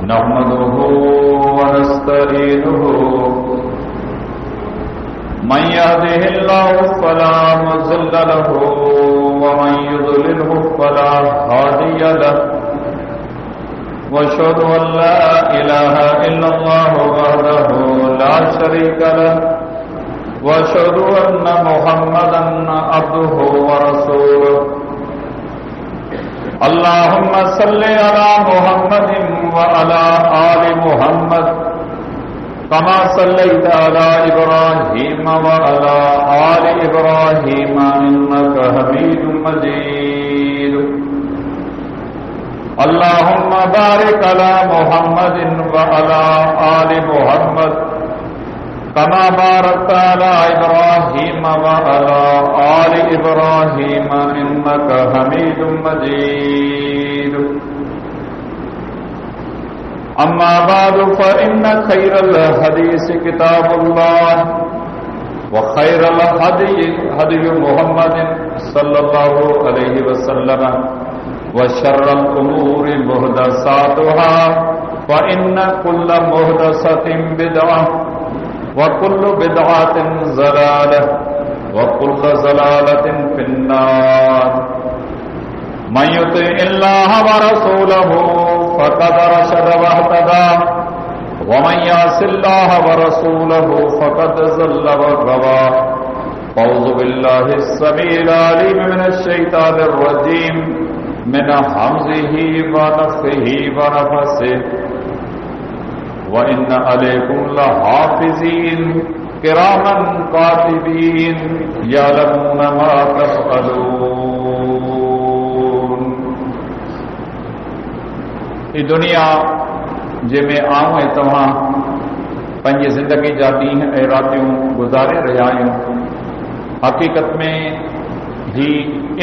नहमदुहु व नस्तईनुहु मन यहदिहिल्लाहु फला मुज़िल्ल लहु व मन युज़लिलहु फला हादिय लहु व अशहदु अन ला इलाहा इल्लल्लाहु वहदहु ला शरीका लहु व अशहदु अन्न मुहम्मदन अब्दुहु व रसूलुहु अल्लाहुम्मा सल्लि अला मुहम्मदिन व अला आलि मुहम्मद कमा सल्लैता अला इब्राहीम व अला आलि इब्राहीम इन्नका हमीदुम मजीद। अल्लाहुम्मा बारिक अला मुहम्मदिन व अला आलि मुहम्मद कमा बारकता अला इब्राहीम व अला आलि इब्राहीम इन्नका हमीदुम मजीद। अम्मा बाद फइन्न खैरल हदीस किताबुल्लाह व खैरल हदी मुहम्मदिन सल्लल्लाहु अलैहि वसल्लम व शर्रल उमूरि मुहदसातुहा व इन्न कुल्ल मुहदसतिन बिदअह व कुल्लु बिदअतिन ज़लालह व कुल्लु ज़लालतिन फिन्नार। मन युतिइल्लाह व रसूलहु फ़क़द रशद वहतदा व मन यासिल्लाह व रसूलहु फ़क़द ज़ल्ल व गवा। अऊज़ु बिल्लाहि स्समीइल अलीम मिनश शैतानिर रजीम मिन हम्ज़िही व नफ़्ख़िही व नफ़्सिही व इन्न अलैकुम लहाफ़िज़ीन किरामन कातिबीन यअलमूना मा तफ़अलून। ई दुनिया जंहिंमें आऊं ऐं तव्हां पंहिंजी ज़िंदगी जा ॾींहं ऐं रातियूं गुज़ारे रहिया आहियूं, हक़ीक़त में ही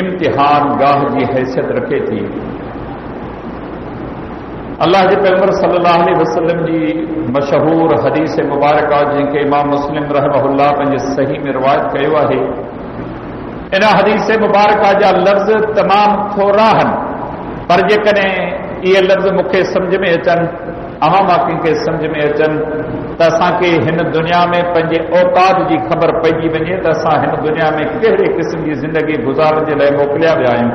इम्तिहान गाह जी हैसियत रखे थी। अल्लाह जे पैगंबर सल्लल्लाहु अलैहि वसल्लम जी मशहूर हदीस मुबारका जंहिंखे इमाम मुस्लिम रहमहुल्लाह पंहिंजे सही में रिवायत कयो आहे, इन हदीस मुबारका जा लफ़्ज़ तमामु थोरा आहिनि, पर जेकॾहिं इहे लफ़्ज़ मूंखे सम्झ में अचनि, अवां मां कंहिंखे सम्झ में अचनि त असांखे हिन दुनिया में पंहिंजे औकात जी ख़बर पइजी वञे त असां हिन दुनिया में कहिड़े क़िस्म जी ज़िंदगी गुज़ारण जे लाइ मोकिलिया विया आहियूं।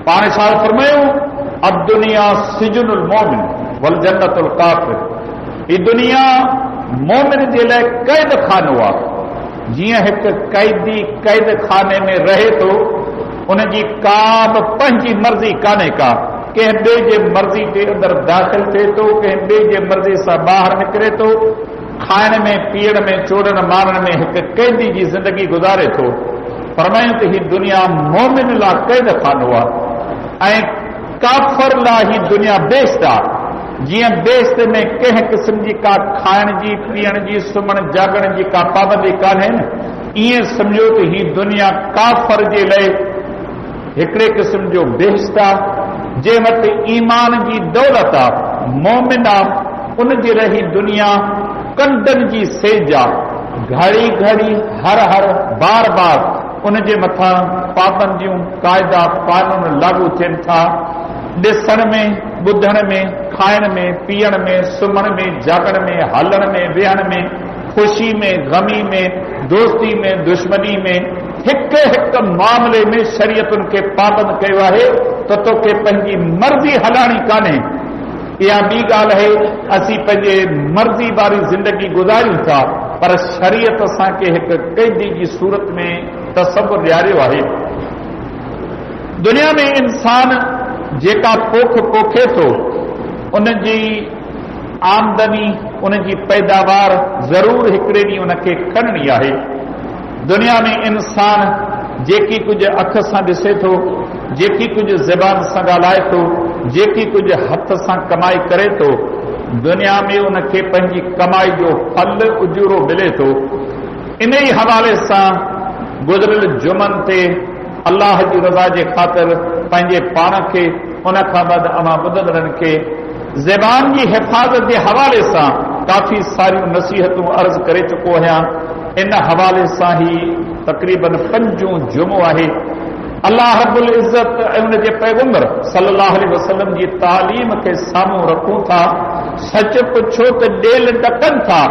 पाण छा फरमायूं, अब दुनिया सिजनुल मोमिन वल जन्नतुल काफ़िर। ही दुनिया मोमिन जे लाइ क़ैद खानो आहे। जीअं हिकु क़ैदी क़ैद खाने में रहे थो, उनजी का बि पंहिंजी मर्ज़ी कान्हे का, कंहिं ॿिए जे मर्ज़ी जे अंदरि दाख़िल थिए थो, कंहिं ॿिए जे मर्ज़ी सां ॿाहिरि निकिरे थो, खाइण में पीअण में चोरन मारण में हिकु क़ैदी जी ज़िंदगी गुज़ारे थो। फरमायूं त ही दुनिया मोमिन लाइ क़ैद खानो आहे ऐं काफ़र लाइ ही दुनिया बेश्त आहे। जीअं बेश्त में कंहिं क़िस्म जी का खाइण जी पीअण जी सुम्हण जागण जी का पाबंदी कान्हे न, ईअं सम्झो त ही दुनिया काफ़र जे लाइ हिकिड़े क़िस्म जो बेश्त आहे। जंहिं वटि ईमान जी दौलत आहे, मोमिन आहे, उन जे लाइ ही दुनिया कंडनि जी सेज आहे। घड़ी घड़ी हर बार बार उन जे मथां पाबंदियूं क़ाइदा कानून लागू थियनि था। ॾिसण में, ॿुधण में, खाइण में, पीअण में, सुम्हण में, जागण में, हलण में, वेहण में, ख़ुशी में, ग़मी में, दोस्ती में, दुश्मनी में, हिक हिक मामले में शरीयतुनि खे पाबंद कयो आहे त तोखे पंहिंजी मर्ज़ी हलाइणी कान्हे। इहा ॿी ॻाल्हि आहे, असीं पंहिंजे मर्ज़ी वारी ज़िंदगी गुज़ारियूं था, पर शरीयत असांखे हिकु क़ैदी जी सूरत में तसव्वुर ॾियारियो आहे। दुनिया में इंसान जेका पोख पोखे थो, उनजी आमदनी, उनजी पैदावार ज़रूर हिकिड़े ॾींहुं उनखे खणणी आहे। दुनिया में इंसान जेकी कुछ अख सां ॾिसे थो, जेकी कुछ ज़बान सां ॻाल्हाए थो, जेकी कुछ हथ सां कमाई करे थो, दुनिया में उनखे पंहिंजी कमाई जो फल उजूरो मिले थो। इन ई हवाले सां गुज़िरियल जुमनि ते अल्लाह जी रज़ा जे ख़ातिर पंहिंजे पाण खे, उन खां बाद अवां ॿुधंदड़नि खे ज़बान जी हिफ़ाज़त जे हवाले सां काफ़ी सारियूं नसीहतूं अर्ज़ करे चुको आहियां। इन हवाले सां ही तक़रीबन 5 जुमो आहे। अल्लाह रब्बुल इज़्ज़त ऐं उन जे पैगंबर सल्लल्लाहु अलैहि वसल्लम जी तालीम खे साम्हूं रखूं था सच पुछो त ॾेल ॾकनि था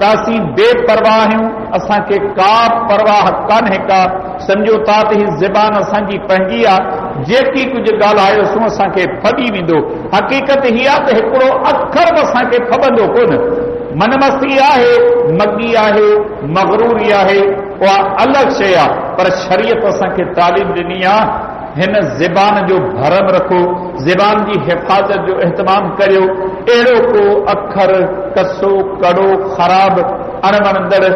त असीं बेपरवाह आहियूं, असांखे का परवाह कान्हे का, सम्झो था त ही ज़बान असांजी पंहिंजी आहे, जेकी कुझु ॻाल्हायोसीं असांखे फॿी वेंदो। हक़ीक़त हीअ आहे त हिकिड़ो अखर बि असांखे फॿंदो कोन। मनमस्ती आहे, मगी आहे, मगरूरी आहे, उहा अलॻि शइ आहे, पर शरीयत असांखे तालीम ॾिनी आहे हिन ज़बान जो भरम रखो, ज़बान जी हिफ़ाज़त जो एहतमाम करियो। अहिड़ो को अखर कसो कड़ो ख़राब अणवणंदड़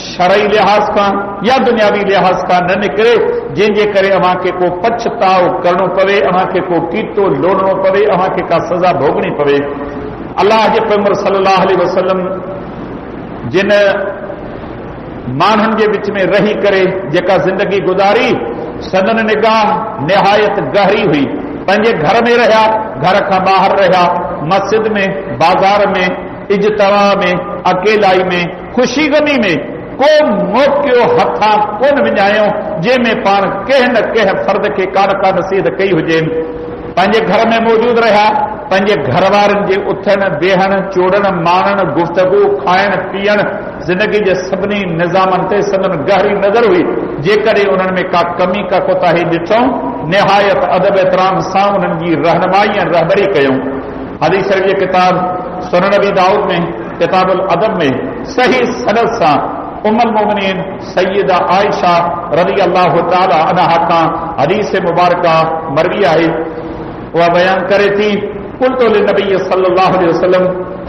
शरई लिहाज़ खां या दुनियावी लिहाज़ खां न निकिरे जंहिंजे करे अव्हांखे को पछताव करणो पवे, अव्हांखे को कीतो लोड़णो पवे, अव्हांखे का सज़ा भोगणी पवे। अल्लाह जे पैगंबर सल्लल्लाहु अलैहि वसल्लम जिन माण्हुनि जे विच में रही करे जेका ज़िंदगी गुज़ारी, सदन निगाह निहायत गहरी हुई। पंहिंजे घर में रहिया, घर खां ॿाहिरि रहिया, मस्जिद में, बाज़ार में, इजतमा में, अकेलाई में, ख़ुशी गमी में, को मौक़ियो हथां कोन विञायो जंहिंमें पाण कंहिं न कंहिं फर्द खे का न का नसीहत कई हुजे। पंहिंजे घर में मौजूद रहिया, पंहिंजे घर वारनि जे उथण वेहण चोड़ण माणण गुफ़्तगू खाइण पीअण ज़िंदगी जे सभिनी निज़ामनि ते सदन गहरी नज़र हुई। जेकॾहिं उन्हनि में का कमी का कोताही ॾिठूं, निहायत अदब एतराम सां उन्हनि जी रहनुमाई ऐं रहबरी कयूं। हदीस शरीफ़ जी किताब सुनन अबी दाऊद में किताबुल अदब में सही सनद सां उम्मुल मोमिनीन सय्यदा आयशा रज़ी अल्लाह तआला अन्हा खां हदीस मुबारका मरवी आहे। वह बयान करे थी, कुल्तु लिन्नबी सल्लल्लाहु अलैहि वसल्लम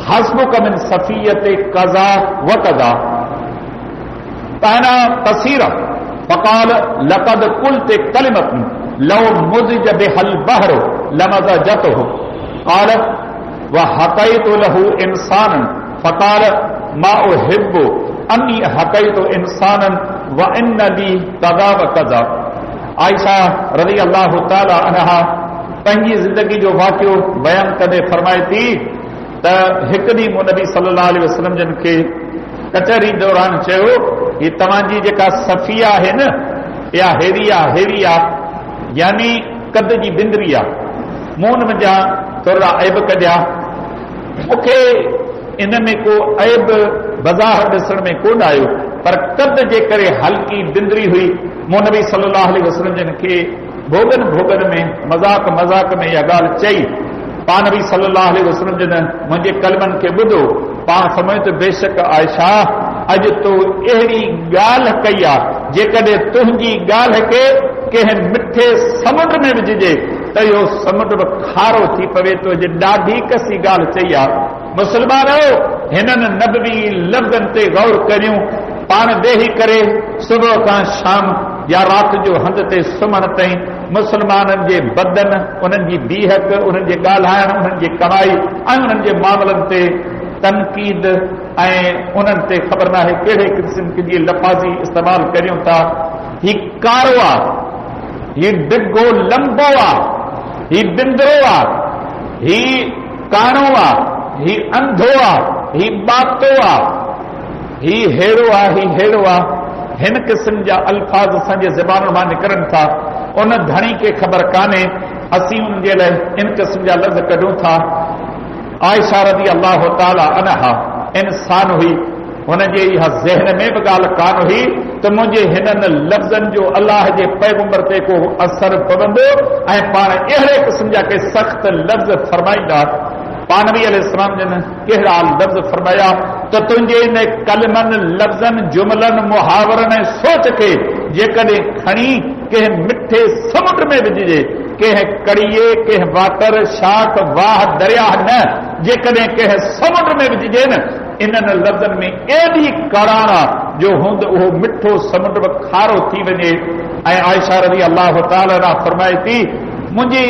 हस्बुक मिन सफियत कज़ा व कज़ा काना कसीरा फक़ाल लक़द कुल्त कलिमतन लौ मुज़िज बिहल बहर लमज़जतहु क़ाल व हक़ैतु लहु इंसानन फक़ाल मा उहिब्बु अन्नी हक़ैतु इंसानन व इन्न ली कज़ा व कज़ा। आयशा रज़ी अल्लाह तआला अन्हा पंहिंजी ज़िंदगी जो वाक़ियो बयान कंदे फरमाए थी त हिकु ॾींहुं मूं नबी सल्लल्लाहु अलैहि वसल्लम जिन खे कचहरी दौरान चयो, ही तव्हांजी जेका सफ़िया आहे न, या हेवी आहे, यानी कद जी बिंदरी आहे, मूं हुन मुंहिंजा थोरा ऐब कढिया। मूंखे इन में को ऐब बज़ार ॾिसण में कोन आयो, पर कद जे करे हल्की बिंदरी हुई। मूं नबी सल्लल्लाहु अलैहि वसल्लम जिन खे भोगन में मज़ाक में इहा ॻाल्हि चई। पाण नबी सल्लल्लाहु अलैहि वसल्लम जिन मुंहिंजे कलमनि खे ॿुधो, पाण फरमायो त बेशक आयशा अॼु तो अहिड़ी ॻाल्हि कई आहे, जेकॾहिं तुंहिंजी ॻाल्हि खे कंहिं मिठे समुंड में विझिजे त इहो समुंड बि खारो थी पवे। तो अॼु ॾाढी कसी ॻाल्हि चई आहे। मुस्लमानो, हिननि नबवी लफ़्ज़नि ते गौर करियूं। पाण वेही करे सुबुह खां शाम या राति जो हंध ते सुम्हण ताईं मुस्लमाननि जे बदन, उन्हनि जी बीहक, उन्हनि जे ॻाल्हाइण, उन्हनि जी कमाई ऐं उन्हनि जे मामलनि ते तनक़ीद ऐं उन्हनि ते ख़बर न आहे कहिड़े क़िस्म जी लफ़ाज़ी इस्तेमालु करियूं था। ही कारो आहे, ही डिघो लंबो आहे, ही बिंदरो आहे, ही काणो आहे, ही अंधो आहे, ही बातो आहे, ही हेड़ो आहे, ही हेड़ो आहे। हिन क़िस्म जा अल्फाज़ असांजे ज़बान मां निकिरनि था, उन धणी खे ख़बर कान्हे, असीं उन जे लाइ इन क़िस्म जा लफ़्ज़ कढूं था। आयशा रज़ी अल्लाह तआला अन्हा इंसान हुई, हुनजे इहा ज़हन में बि ॻाल्हि कान हुई त मुंहिंजे हिननि लफ़्ज़नि जो अल्लाह जे पैगंबर ते को असर पवंदो ऐं पाण अहिड़े क़िस्म जा के सख़्त लफ़्ज़ फरमाईंदा। पाण नबी अलैहिस्सलाम जिन कहिड़ा लफ़्ज़ फरमाया त तुंहिंजे इन कलमनि लफ़्ज़नि जुमलनि मुहावरनि ऐं सोच खे जेकॾहिं खणी कंहिं मिठे समुंड में विझिजे, कंहिं कड़ीअ, कंहिं वाटर, शाख, वाह, दरिया न, जेकॾहिं कंहिं समुंड में विझिजे न, इन्हनि लफ़्ज़नि में एॾी कराणा जो हूंद उहो मिठो समुंड बि खारो थी वञे। ऐं आयशा रज़ी अल्लाह तआला फरमाए थी, मुंहिंजी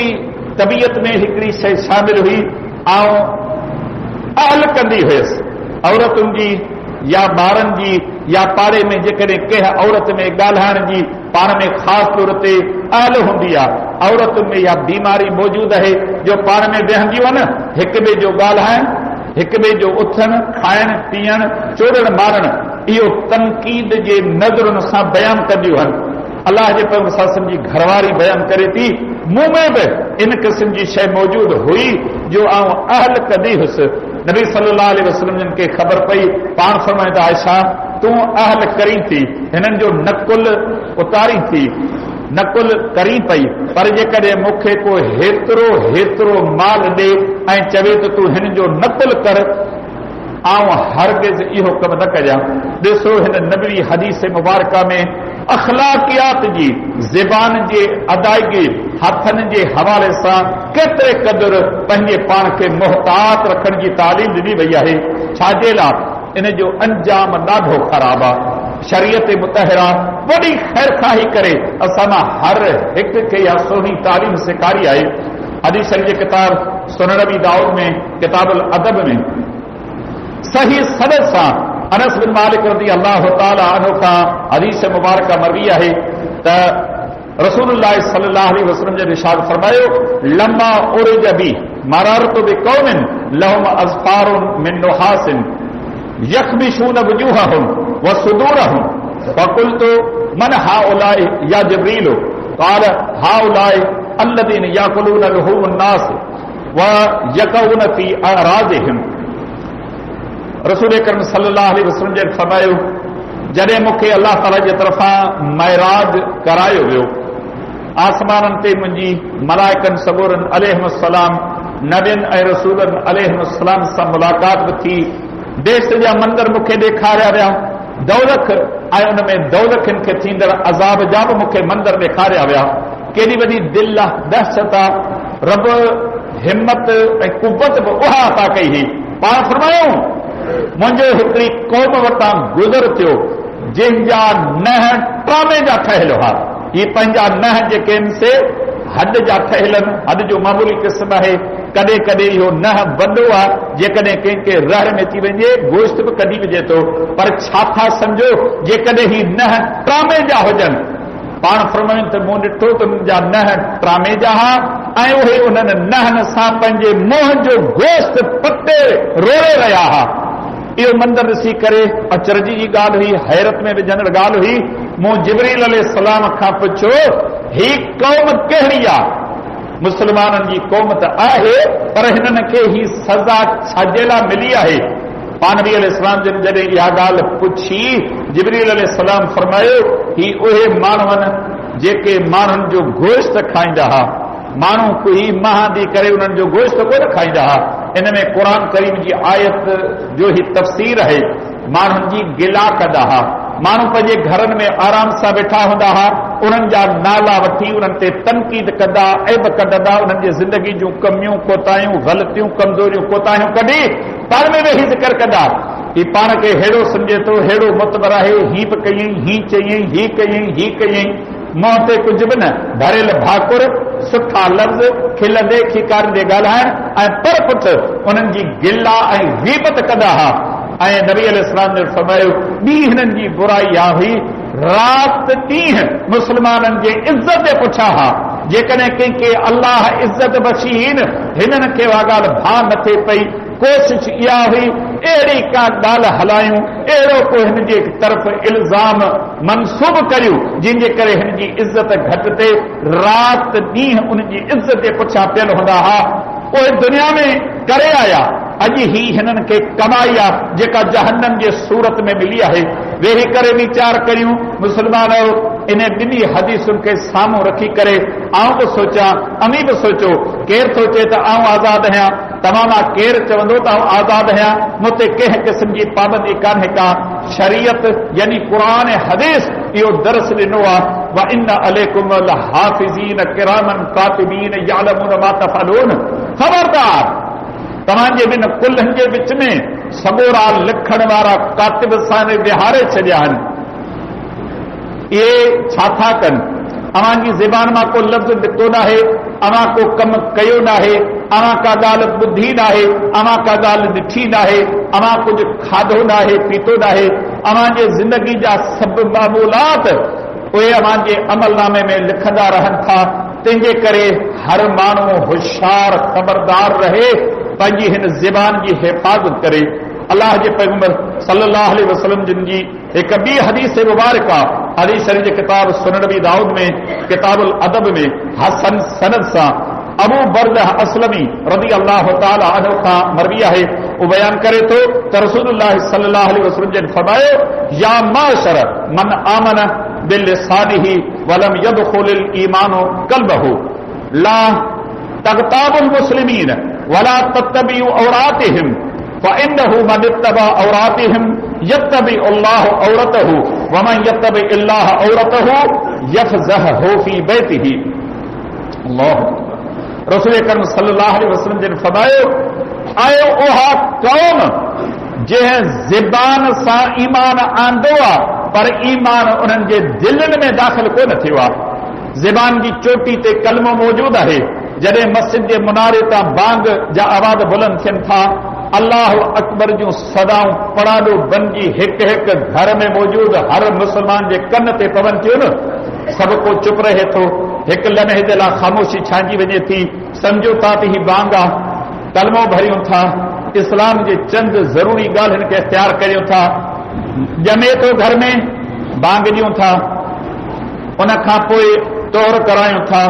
तबियत में हिकिड़ी शइ शामिल हुई, आऊं अहल कंदी हुयसि औरतुनि जी या ॿारनि जी या पाड़े में जेकॾहिं कंहिं औरत में ॻाल्हाइण जी पाण में ख़ासि तौर ते अहल हूंदी आहे, औरतुनि में इहा बीमारी मौजूदु आहे जो पाण में वेहंदियूं आहिनि, हिक ॿिए जो ॻाल्हाइण, हिक ॿिए जो उथण खाइण पीअण चोड़ण मारण, इहो तनक़ीद जे नज़रुनि सां बयानु कंदियूं आहिनि। अल्लाह जे पैगंबर सल्लल्लाहु अलैहि वसल्लम जी घरवारी बयान करे थी, मूं में भी इन किस्म जी शइ मौजूद हुई जो आऊं अहल कदी हुसि। नबी सल्लल्लाहु अलैहि वसल्लम जिन खे ख़बर पई, पाण फरमाईंदा आयशा तूं अहल करी थी, हिननि जो नकुल उतारी थी, नकुल करी पई, पर जेकॾहिं मूंखे को हेतिरो हेतिरो माल ॾे ऐं चवे त तूं हिन जो नकुल कर, आऊं हरगिज़ इहो कमु न कजां। ॾिसो हिन नबवी हदीस मुबारका में अखलाकियात जी, ज़बान जे अदायगी, हथनि जे हवाले सां केतिरे क़दुरु पंहिंजे पाण खे मुहतात रखण जी तालीम ॾिनी वई आहे। छाजे लाइ? इन जो अंजाम ॾाढो ख़राबु आहे। शरीयत मुतहरा वॾी ख़ैरखाही करे असां मां हर हिक खे इहा सुहिणी तालीम सेखारी आहे। हदीस शरीफ़ जे किताब सुनन अबी दाऊद में, किताबुल अदब में सही सनद सां अनस बिन मालिक रज़ी अल्लाह ताला अन्हु खां हदीस मुबारक मरवी आहे त रसूलुल्लाह सल्लल्लाहु अलैहि वसल्लम जे इरशाद फरमायो, लम्मा उरिज बी मररतु बिक़ौमिन लहुम अज़फारुन मिन नुहासिन यखमिशून वजूहहुम व सुदूरहुम फक़ुल्तु मन हाउलाई या जिब्रील क़ाल हाउलाई अल्लज़ीन याकुलून लुहूमुन नास व यक़ऊन फी अराज़िहिम। रसूल करीम सल्लल्लाहु अलैहि वसल्लम जे फरमायो, जॾहिं मूंखे अल्लाह ताला जे तरफ़ां महराज करायो वियो, आसमाननि ते मुंहिंजी मलाइकनि सबूरनि अलैहिस्सलाम, नबियनि ऐं रसूलनि अलैहिस्सलाम सां मुलाक़ात बि थी। देश जा मंदर मूंखे ॾेखारिया विया, दौलख ऐं उन में दौलखनि खे थींदड़ अज़ाब जा बि मूंखे मंदर ॾेखारिया विया। केॾी वॾी दिलि आहे, दहशत आहे, रब हिम्मत ऐं कुवत बि उहा अता कई हुई। पाण फरमायूं, मुंहिंजो हिकिड़ी क़ौम वटां गुज़र थियो जंहिंजा नह ट्रामे जा ठहियल हुआ। ये पंहिंजा नह जेके आहिनि से हड जा ठहियल आहिनि, हड जो मामूली क़िस्म आहे। कॾहिं कॾहिं इहो नह वॾो आहे, जेकॾहिं कंहिंखे रहर में थी वञे गोश्त बि कढी विझे थो, पर छा था सम्झो जेकॾहिं ही नह ट्रामे जा हुजनि। पाण फरमायूं त मूं ॾिठो त मुंहिंजा नह ट्रामे जा हुआ ऐं उहे उन्हनि नहनि सां पंहिंजे मुंहं जो गोश्त पटे रोड़े रहिया हुआ। इहो मंदर ॾिसी करे अचरजी जी ॻाल्हि हुई, हैरत में विझंदड़ ॻाल्हि हुई। मूं जिब्रील अलैहिस्सलाम खां पुछियो, ही क़ौम कहिड़ी आहे? मुस्लमाननि जी क़ौम त आहे, पर हिननि खे ही सज़ा छाजे लाइ मिली आहे? पाण नबी अलैहिस्सलाम जिन जॾहिं इहा ॻाल्हि पुछी, जिब्रील अलैहिस्सलाम फरमायो, ही उहे माण्हू आहिनि जेके माण्हुनि जो गोश्त खाईंदा हुआ। माण्हू कोई महादी करे उन्हनि जो गोश्त कोन खाईंदा हुआ। इन में क़ुरान करीम जी आयत जो ही तफ़सीर आहे। माण्हुनि जी गिला कंदा हुआ, माण्हू पंहिंजे घरनि में आराम सां वेठा हूंदा हुआ, उन्हनि जा नाला वठी उन्हनि ते तनक़ीद कंदा, ऐब कढंदा, उन्हनि जी ज़िंदगी जूं कमियूं कोताहियूं ग़लतियूं कमज़ोरियूं कोताहियूं कढी पाण में वेही ज़िक्र कंदा। ही पाण खे हेड़ो सम्झे थो, हेड़ो मुतबर आहे, ही बि कयईं, ही चयईं, ही कयईं, ही कयईं, मुंहं ते कुझु बि न, भरियल भाकुर, सुठा लफ़्ज़ खिलंदे खिकारंदे ॻाल्हाइण ऐं पर पुठ उन्हनि जी गिला ऐं ग़ीबत कंदा हुआ। ऐं नबी अलैहिस्सलाम ने फरमायो, ॿी हिननि जी बुराई इहा हुई, राति ॾींहुं मुस्लमाननि जे इज़त जे पुछा हुआ। जेकॾहिं कंहिंखे अल्लाह इज़त बख़्शी हिननि खे उहा ॻाल्हि भाउ न थिए पई, कोशिश इहा हुई अहिड़ी का ॻाल्हि हलायूं, अहिड़ो को हिन जे तरफ़ इल्ज़ाम मनसूब करियूं जंहिंजे करे हिन जी इज़त घटि थिए। राति ॾींहुं उन जी इज़त जे पुछा पियल हूंदा हुआ। उहे दुनिया में करे आया, अॼु ही हिननि खे कमाई आहे जेका जहन्नम जे सूरत में मिली आहे। वेही करे वीचार करियूं मुस्लमान, इन ॿिनी हदीसुनि खे साम्हूं रखी करे आऊं बि सोचियां, अमी बि सोचियो, केरु सोचे त आऊं आज़ादु आहियां, तव्हां मां केरु चवंदो त आऊं आज़ादु आहियां, मूं ते कंहिं क़िस्म जी पाबंदी कान्हे का। शरीयत यानी क़ुरान हदीस इहो दर्स ॾिनो आहे, व इन अलैकुम लहाफ़िज़ीन किरामन कातिबीन यालमून मा तफ़अलून। ख़बरदार, तव्हांजे ॿिन कुल्हनि जे विच में सबोरा लिखण वारा कातिब सां विहारे छॾिया आहिनि। इहे छा था कनि? अव्हांजी ज़बान मां को लफ़्ज़ निकितो नाहे, अव्हां को कमु कयो नाहे, अव्हां का ॻाल्हि ॿुधी नाहे, अव्हां का ॻाल्हि ॾिठी नाहे, अव्हां कुझु खाधो नाहे, पीतो नाहे, अव्हांजे ज़िंदगी जा सभु मामूलात उहे अव्हांजे अमलनामे में लिखंदा रहनि था। तंहिंजे करे हर माण्हू होशियार ख़बरदार रहे, पंहिंजी हिन ज़बान जी हिफ़ाज़त करे। अल्लाह जे पैगंबर सल्लल्लाहु अलैहि वसल्लम जिन जी हिकु ॿी हदीस मुबारक आहे, हदीस शरीफ किताब सुनन अबी दाऊद में किताबुल अदब में हसन सनद सा अबू बर्दा असलमी रज़ी अल्लाह तआला अन्हु का मरविया है। वो बयान करे तो रसूलुल्लाह सल्लल्लाहु अलैहि वसल्लम ने फरमायो या माशर मन आमन बिलिसानिही वलम यदखुलिल ईमानु कल्बहु ला तगताबुल मुस्लिमीन वला तत्तबिउ औरातिहिम फ़इन्नहु मन इत्तबा औरातिहिम यत्तबि अल्लाहु औरतहु वमन यत्तबि अल्लाह औरतहु यफ़ज़हु फ़ी बैतिही। अल्लाह रसूल करीम सल्लल्लाहु अलैहि वसल्लम ने फरमायो आयो ओहा कौम जंहिं ज़बान सां ईमान आंदो आहे पर ईमान उन्हनि जे दिलनि में दाख़िल कोन थियो आहे। ज़बान जी चोटी ते कलमो मौजूद आहे। जॾहिं मस्जिद जे मुनारे तां बांग जा आवाज़ बुलंद थियनि था, अल्लाह अकबर जूं सदाऊं पड़ाडो बनिजी हिकु हिकु घर में मौजूद हर मुस्लमान जे कन ते पवनि थियूं न, सभु को चुप रहे थो। हिकु लम्हे जे लाइ ख़ामोशी छांइजी वञे थी। सम्झो था त ही बांग आहे, कलमो भरियूं था, इस्लाम जे चंद ज़रूरी ॻाल्हियुनि खे इख़्तियार करियूं था। ॼमे थो घर में, बांग ॾियूं था, उन खां पोइ तोहर करायूं था,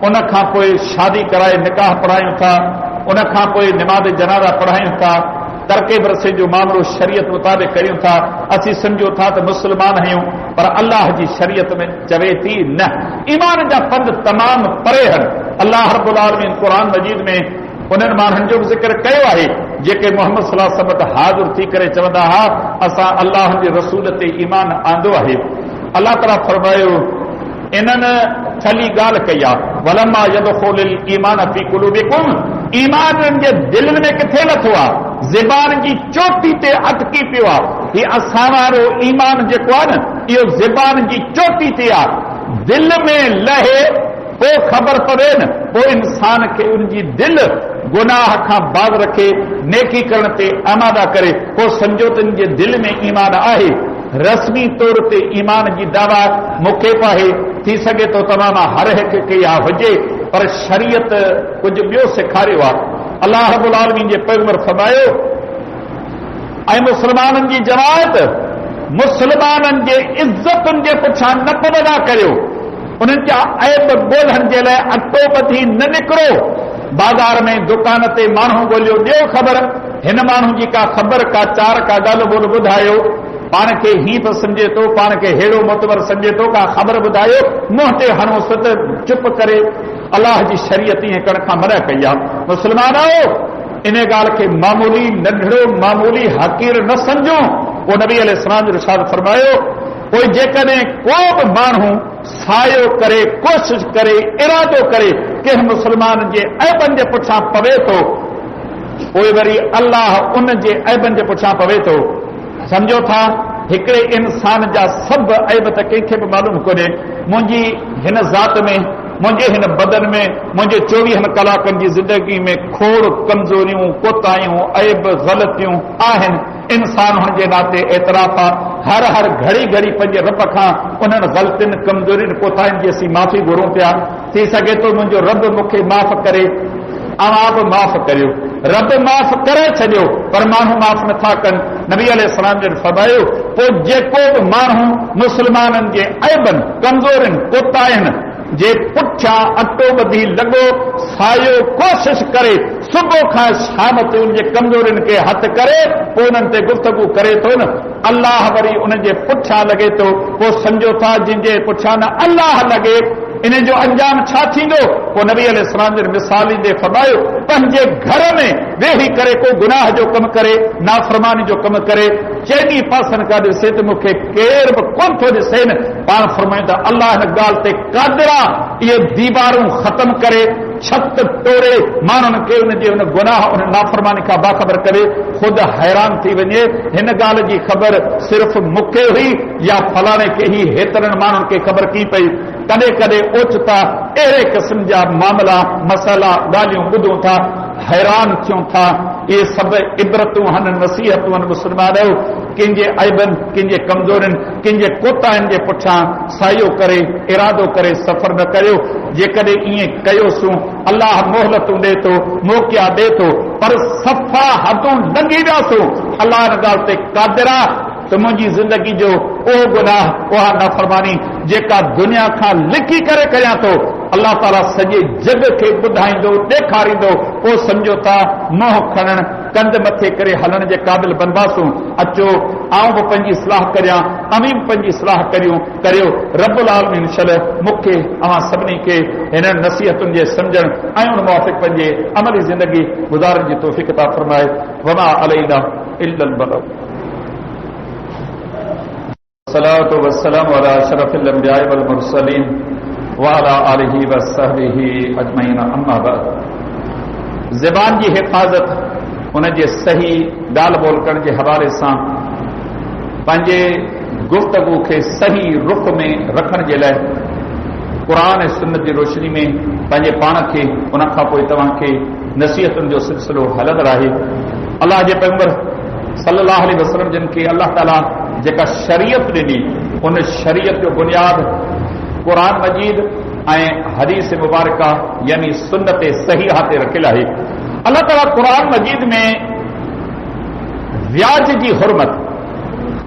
उन खां पोइ शादी कराए निकाह पढ़ायूं था, उन खां पोइ निमाज़ जनाज़ा पढ़ायूं था, तरके बरसे जो मामिलो शरीयत मुताबिक़ करियूं था। असीं सम्झो था त मुस्लमान आहियूं, पर अल्लाह जी शरीयत में चवे थी न। ईमान जा फंद तमामु परे आहिनि। अल्लाह रब्बुल आलमीन क़ुर मजीद में उन्हनि माण्हुनि जो बि ज़िक्र कयो आहे जेके मोहम्मद सल्लल्लाहु अलैहि वसल्लम हाज़िर थी करे चवंदा हुआ असां अल्लाह जे रसूल ते ईमान आंदो आहे। अल्लाह ताला फरमायो इन्हनि छली ॻाल्हि कई आहे वलमा यदखुलिल ईमान फी कुलूबिकुम, ईमान जे दिलनि में किथे नथो आहे, ज़बान जी चोटी ते अटकी पियो आहे। हीउ असां वारो ईमान जेको आहे न, इहो ज़बान जी चोटी ते आहे, दिल में लहे पोइ ख़बर पवे न, पोइ इंसान खे उनजी दिलि गुनाह खां बाज़ रखे, नेकी करण ते आमादा करे, पोइ सम्झो त जे दिलि में ईमान आहे। रस्मी तौर ते ईमान जी दावा मूंखे पाहे थी सघे थो तमामु हर हिकु खे या हुजे, पर शरीयत कुझु ॿियो सेखारियो आहे। अल्लाह रब्बुल आलमीन जे पैगंबर फरमायो ऐं मुस्लमाननि जी जमात मुस्लमाननि जे इज़तुनि जे पुछां न पवदा करियो, उन्हनि जा ऐब ॻोल्हण जे लाइ अटो ॿधी न निकिरो। बाज़ार में दुकान ते माण्हू ॻोल्हियो, ॾियो ख़बर, हिन माण्हू जी का ख़बर का चार का ॻाल्हि ॿोल ॿुधायो, पाण खे हीअं थो सम्झे थो, पाण खे अहिड़ो मोतबर सम्झे थो, का ख़बर ॿुधायो, मुंहं ते हणोस त चुप करे। अलाह जी शरीयत ईअं करण खां मना कई आहे। मुस्लमान आहियो, इन ॻाल्हि खे मामूली नंढड़ो मामूली हक़ीर न सम्झो। पोइ नबी अलैहिस्सलाम जो इरशाद फरमायो पोइ जेकॾहिं को बि माण्हू सायो करे, कोशिश करे, इरादो करे कंहिं मुस्लमान जे ऐबनि जे पुठियां पवे थो, पोइ वरी अल्लाह उन जे ऐबनि जे पुठियां पवे थो। सम्झो था हिकिड़े इंसान जा सभु ऐब त कंहिंखे बि मालूम कोन्हे। मुंहिंजी हिन ज़ात में, मुंहिंजे हिन बदन में, मुंहिंजे 24 कलाकनि जी ज़िंदगी में खोड़ कमज़ोरियूं, कोताहियूं, ऐब ग़लतियूं आहिनि। इंसान हुन जे नाते एतिराफ़ आहे। हर घड़ी घड़ी पंहिंजे रब खां उन्हनि ग़लतियुनि, कमज़ोरियुनि, कोताहियुनि जी असीं माफ़ी घुरूं पिया। थी सघे थो मुंहिंजो रब मूंखे माफ़ करे, अवां बि माफ़ करियो। रब माफ़ करे छॾियो, पर माण्हू माफ़ नथा कनि। नबी अलैहिस्सलाम जन फरमायो पोइ जेको बि माण्हू मुस्लमाननि जे ऐबनि, कमज़ोरियुनि, कोताहियुनि जे पुठियां अटो ॿधी लॻो, सायो कोशिश करे, सुबुह खां शाम ते उन जे कमज़ोरियुनि खे हथु करे, पोइ उन्हनि ते गुफ़्तगू करे थो न, अल्लाह वरी उन जे पुठियां लॻे थो। पोइ सम्झो था जिन जे पुठियां न अल्लाह लॻे, इन जो अंजाम छा थींदो? पोइ नबी अलैहिस्सलाम जी मिसाल ॾींदे फरमायो पंहिंजे घर में वेही करे को गुनाह जो कमु करे, नाफ़रमानी जो कमु करे, चइनी पासनि खां ॾिसे त मूंखे केर बि कोन थो ॾिसे न, पाण फरमायूं त अल्लाह हिन ॻाल्हि ते क़ादिर आहे, इहे दीवारूं ख़तम करे, छत तोड़े, माण्हुनि खे उनजे उन गुनाह, उन नाफ़रमानी खां बाख़बर करे। ख़ुदि हैरान थी वञे हिन ॻाल्हि जी ख़बर सिर्फ़ मूंखे हुई या फलाणे खे ई हेतिरनि माण्हुनि खे ख़बर की पई। कॾहिं कॾहिं ओचिता अहिड़े क़िस्म जा मामला, मसइला, ॻाल्हियूं ॿुधूं था, हैरान थियूं था। इहे सभु इबरतूं आहिनि, नसीहतूं आहिनि। मुस्लमान आहियो, कंहिंजे ऐबनि, कंहिंजे कमज़ोरियुनि, कंहिंजे कोताहियुनि जे पुठियां सायो करे, इरादो करे सफ़र न करियो। जेकॾहिं ईअं कयोसीं, अल्लाह मोहलतूं ॾे थो, मौक़िया ॾे थो, पर सफ़ा हदूं लंघी वियासीं, अल्लाह हिन ॻाल्हि ते क़ादिर आहे त मुंहिंजी ज़िंदगी जो ओ गुनाह उहा नाफरमानी जेका दुनिया खां लिखी करे करियां थो अल्लाह ताला सॼे जग खे ॿुधाईंदो ॾेखारींदो पोइ सम्झो था मोह खणण कंध मथे करे हलण जे क़ाबिल बनवासूं अचो आऊं बि पंहिंजी इस्लाह करियां अमीं पंहिंजी इस्लाह करियो रब्बुल आलमीन शल मूंखे अवां सभिनी खे हिन नसीहतुनि जे सम्झण ऐं उन मुवाफ़िक़ पंहिंजे अमली ज़िंदगी गुज़ारण जी तौफ़ीक़ अता फरमाए वमा अलैना इल्लल बलाग सलातो वस्सलाम अला अशरफिल अंबिया वल मुरसलीन व अला आलिहि व सहबिहि अजमईन अम्मा बाद ज़बान जी हिफ़ाज़त उन जे सही ॻाल्हि ॿोल करण जे हवाले सां पंहिंजे गुफ़्तगू खे सही रुख़ में रखण जे लाइ क़ुरान ऐं सुन्नत जी रोशनी में पंहिंजे पाण खे उन खां पोइ तव्हांखे नसीहतुनि जो सिलसिलो हलंदड़ आहे अलाह जे पैगंबर सल्लल्लाहु अलैहि वसल्लम जिन खे अल्लाह ताला जेका शरीयत ॾिनी उन शरीयत जो बुनियाद क़ुरान मजीद ऐं हदीस मुबारका यानी सुन्नत सहीहा ते रखियल आहे अल्लाह ताला क़ुरान मजीद में व्याज जी हुरमत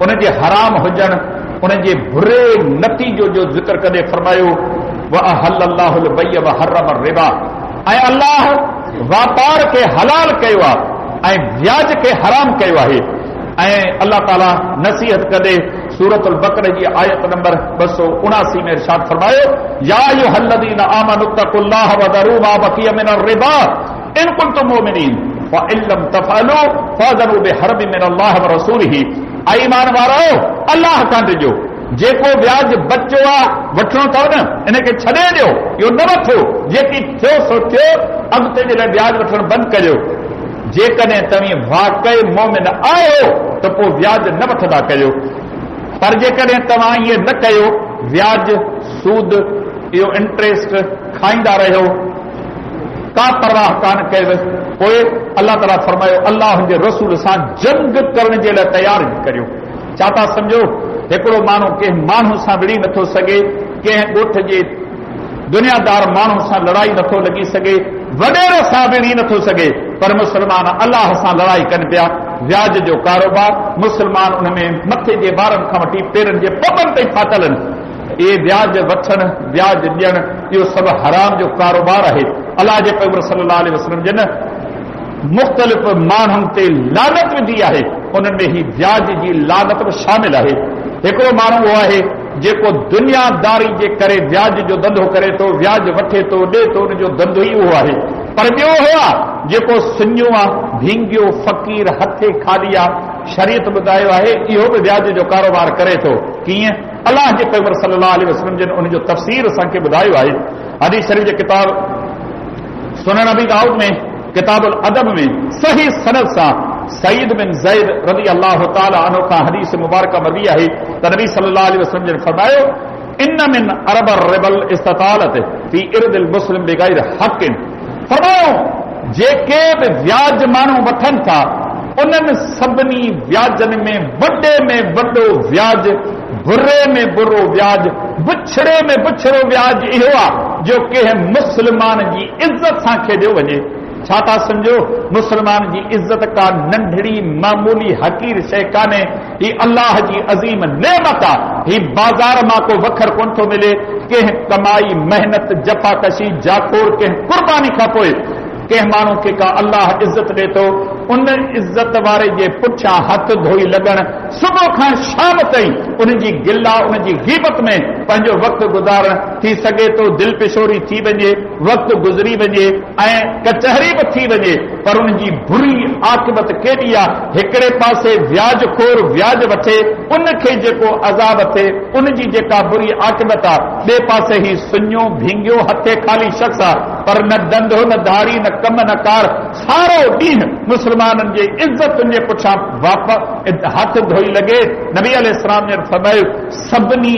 उन जे हराम हुजण उन जे बुरे नतीजो जो ज़िक्र कॾहिं फरमायो वअहल्लल्लाहुल बैअ व हर्रम रिबा ऐं अल्लाह वापार खे हलाल कयो आहे ऐं व्याज खे हराम कयो आहे ऐं अल्लाह ताला नसीहत कदे सूरतुल बकरा जी आयत नंबर 279 में इरशाद फरमायो या अय्युहल्लज़ीना आमनु तक़ुल्लाह व ज़रू मा बक़िया मिनर रिबा इन कुंतुम मुमिनीन व इन लम तफ़अलू फ़अज़नु बिहर्बिन मिनल्लाह व रसूलिही ऐं ईमान वारो अल्लाह खां ॾिजो जेको व्याज बचो आहे वठणो अथव न इनखे छॾे ॾियो इहो न वठो जेकी थियो सो थियो अॻिते जे लाइ व्याज वठणु बंदि करियो जेकॾहिं तव्हीं वाक़ई मोमिन आहियो त पोइ व्याज न वठंदा कयो पर जेकॾहिं तव्हां इहे न कयो व्याज सूद इहो इंट्रेस्ट खाईंदा रहियो का परवाह कान कयो पोइ अल्लाह ताला फरमायो अल्लाह जे रसूल सां जंग करण जे लाइ तयार करियो छा था सम्झो हिकिड़ो माण्हू कंहिं माण्हू सां विड़ी नथो सघे कंहिं ॻोठ जे दुनियादार माण्हू सां लड़ाई नथो लॻी सघे वॾेर सां विड़ी नथो सघे पर मुस्लमान अल्लाह सां लड़ाई कनि पिया व्याज जो कारोबार मुस्लमान उन में मथे जे ॿारनि खां वठी पेरनि जे पगनि ताईं फाथल आहिनि इहे व्याज वठण व्याज ॾियण इहो सभु हराम जो कारोबार आहे अलाह जे पैगंबर सल्लल्लाहु अलैहि वसल्लम जिन मुख़्तलिफ़ माण्हुनि ते लानत विधी आहे उन्हनि में ही व्याज जी लानत बि शामिल आहे हिकिड़ो माण्हू उहो आहे जेको दुनियादारी जे करे व्याज जो धंधो करे थो व्याज वठे थो ॾे थो उनजो धंधो ई उहो आहे पर ॿियो हो आहे जेको सुञो आहे भींगियो फ़क़ीर हथे खाली आहे शरीयत ॿुधायो आहे इहो बि व्याज जो कारोबार करे थो कीअं अलाह जे पैगंबर सल्लल्लाहु अलैहि वसल्लम जिन उनजो तफ़सीर असांखे ॿुधायो आहे हदीस शरीफ़ जे किताब सुनन अबी दाऊद में किताबुल अदब में सही सनद सां सईद बिन ज़ैद रज़ी अल्लाह ताला अन्हु खां हदीस मुबारका मरवी आहे त नबी सल्लल्लाहु अलैहि वसल्लम जिन फरमायो इन मिन अरब रिबल इस्ततालत फी इर्दिल मुस्लिम बिगैर हक़िन फरमायो जेके बि व्याज माण्हू वठनि था उन्हनि सभिनी व्याजनि में वॾो व्याज बुरे में बुरो व्याज बुछड़े में बुछड़ो व्याज इहो आहे जो कंहिं मुस्लमान जी इज़त सां खेॾियो वञे छा था सम्झो मुस्लमान जी इज़त का नंढड़ी मामूली हक़ीर शइ कान्हे ही अल्लाह जी अज़ीम नेमत आहे ही बाज़ार मां को वखर कोन थो मिले कंहिं कमाई मेहनत जफ़ाकशी जाकोर कंहिं कुर्बानी खां पोइ कंहिं माण्हू खे का अल्लाह इज़त ॾे थो उन इज़त वारे जे पुठियां हथ धोई लॻण सुबुह खां शाम ताईं उनजी गिला उनजी गीबत में पंहिंजो वक़्तु गुज़ारण थी सघे थो दिलि पिशोरी थी वञे वक़्तु गुज़री वञे ऐं कचहरी बि थी वञे पर उनजी बुरी आक़िबत केॾी आहे हिकिड़े पासे व्याजखोर व्याज वठे उनखे जेको अज़ाब थिए उनजी जेका बुरी आक़िबत आहे ॿिए पासे ई सुञो भींगियो हथे खाली शख़्स आहे पर न धंधो न धारी न कम न कार सारो ॾींहुं मुस्लमाननि जे इज़तुनि जे पुठियां हथ धोई लॻे नबी अलैहिस्सलाम ने फरमायो सभिनी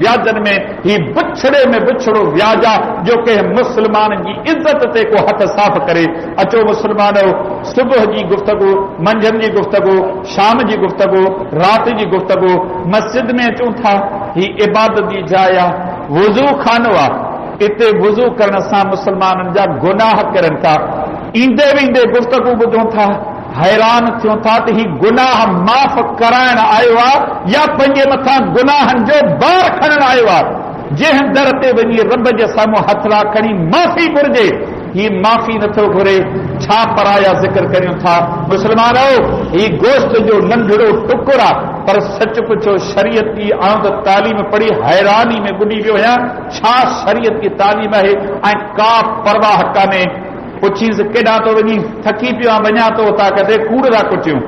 व्याजनि में ही बुछड़े में बुछड़ो व्याज आहे जो कंहिं मुस्लमान जी इज़त ते को हथ साफ़ करे अचो मुस्लमानो सुबुह जी गुफ़्तगू मंझंदि जी गुफ़्तगू शाम जी गुफ़्तगू राति जी गुफ़्तगू मस्जिद में अचूं था ही इबादत जी जाइ आहे वुज़ू खानो आहे इते वुज़ू करण सां मुस्लमाननि जा गुनाह करनि था ईंदे वेंदे गुफ़्तगू ॿुधूं था हैरान थियूं था त ही गुनाह माफ़ कराइण आयो आहे या पंहिंजे मथां गुनाहनि जो बार खणण आयो आहे। जंहिं दर ते वञी रब जे साम्हूं हथड़ा खणी माफ़ी घुर्जे, ही माफ़ी नथो घुरे। छा पराया ज़िक्र करियूं था मुस्लमानो, ही गोश्त जो नंढड़ो टुकुर आहे, पर सच पुछो शरीयत की आउं त तालीम पढ़ी हैरानी में ॿुधी वियो आहियां। छा शरीयत की तालीम आहे ऐं का परवाह कान्हे। पुछीस केॾां तो वञी थकी पियो आहे, वञा तो उतां कदे कूड़ था कुटियूं,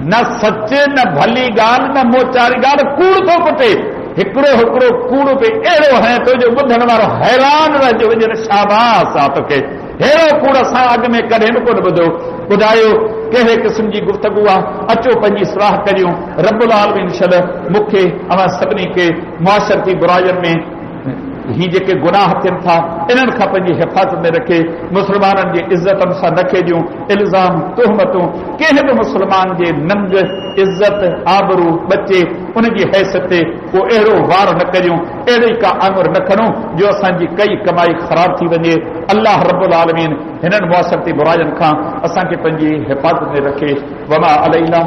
न सच न भली ॻाल्हि न मोचारी ॻाल्हि, कूड़ थो कुटे। हिकिड़ो हिकिड़ो कूड़ पे अहिड़ो हणे थो जो ॿुधण वारो हैरान रहिजी वञे। शाबाश आहे तोखे, अहिड़ो कूड़ असां अॻ में कॾहिं बि कोन ॿुधो। ॿुधायो कहिड़े क़िस्म जी गुफ़्तगू आहे, अचो पंहिंजी सलाह करियूं। रब्बुल आलमीन शल मूंखे अवां सभिनी खे मुआशरती बुराइयुनि में ही जेके गुनाह थियनि था इन्हनि खां पंहिंजी हिफ़ाज़त में रखे, मुस्लमाननि जी इज़तनि सां न खेॾियूं। इल्ज़ाम तुहमतूं कंहिं बि मुस्लमान जे नंग इज़त आबरू बचे उनजी हैसियत ते को अहिड़ो वार न करियूं, अहिड़ी का आङुर न खणूं जो असांजी कई कमाई ख़राब थी वञे। अल्लाह रब्बुल आलमीन हिननि मुआशरती बुराइयुनि खां असांखे पंहिंजी हिफ़ाज़त में रखे। वमा अलैना